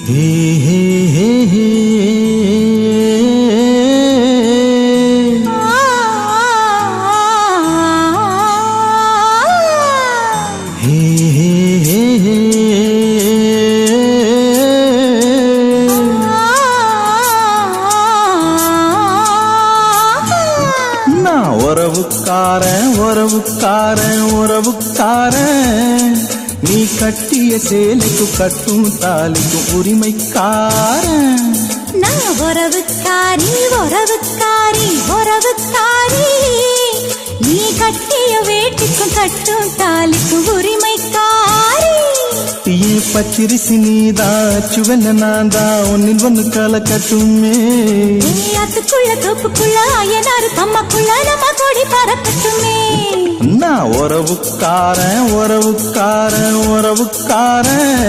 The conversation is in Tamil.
ஹே ஹே ஹே ஹே உறவுக்காரன் உறவுக்காரன் உறவுக்காரன் நீ கட்டிய சேலைக்கு கட்டும் தாலிக்கும் உரிமைக்காரன் நான் உறவுக்காரி உறவுக்காரி உறவுக்காரி நீ கட்டிய வேட்டிக்கும் கட்டும் தாலிக்கும் உரிமைக்காரி ஏன் பச்சிரிசி நீதான் சுவன நான்தான் ஒன்னில் ஒன்னு கால கட்டுமே அதுக்குள்ள தோப்புக்குள்ள அயனாரு தம்மக்குள்ள நம்ம கொடி பறக்கட்டுமே நான் உறவுக்காரன் உறவுக்காரன் உறவுக்காரன்